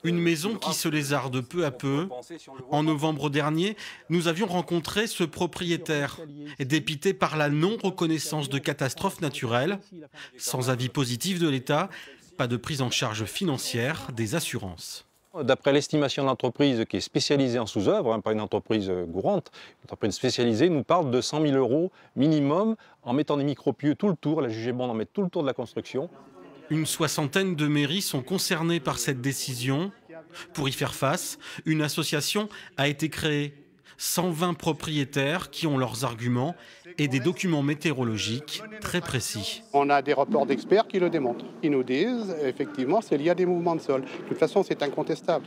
Une maison qui se lézarde peu à peu. En novembre dernier, nous avions rencontré ce propriétaire, dépité par la non-reconnaissance de catastrophes naturelles. Sans avis positif de l'État, pas de prise en charge financière des assurances. D'après l'estimation de l'entreprise qui est spécialisée en sous-œuvre, pas une entreprise courante, une entreprise spécialisée, nous parle de 100 000 € minimum en mettant des micropieux tout le tour. La jugée bon en met tout le tour de la construction. Une soixantaine de mairies sont concernées par cette décision. Pour y faire face, une association a été créée. 120 propriétaires qui ont leurs arguments et des documents météorologiques très précis. On a des rapports d'experts qui le démontrent. Ils nous disent, effectivement, c'est lié à des mouvements de sol. De toute façon, c'est incontestable.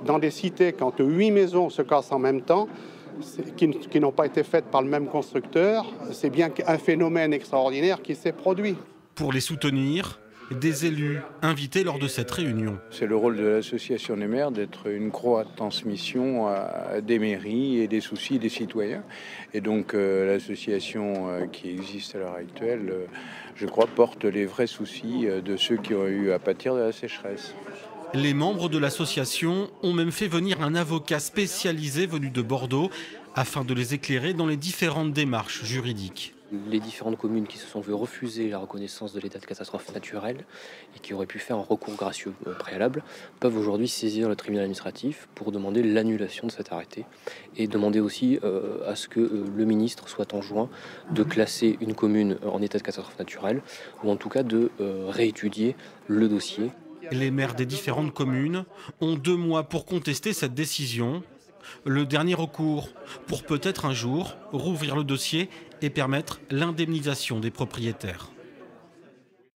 Dans des cités, quand 8 maisons se cassent en même temps, qui n'ont pas été faites par le même constructeur, c'est bien un phénomène extraordinaire qui s'est produit. Pour les soutenir, des élus invités lors de cette réunion. C'est le rôle de l'association des maires d'être une croix de transmission des mairies et des soucis des citoyens. Et donc l'association qui existe à l'heure actuelle, je crois, porte les vrais soucis de ceux qui ont eu à pâtir de la sécheresse. Les membres de l'association ont même fait venir un avocat spécialisé venu de Bordeaux afin de les éclairer dans les différentes démarches juridiques. Les différentes communes qui se sont vues refuser la reconnaissance de l'état de catastrophe naturelle et qui auraient pu faire un recours gracieux préalable peuvent aujourd'hui saisir le tribunal administratif pour demander l'annulation de cet arrêté et demander aussi à ce que le ministre soit enjoint de classer une commune en état de catastrophe naturelle ou en tout cas de réétudier le dossier. Les maires des différentes communes ont 2 mois pour contester cette décision. Le dernier recours pour peut-être un jour rouvrir le dossier et permettre l'indemnisation des propriétaires.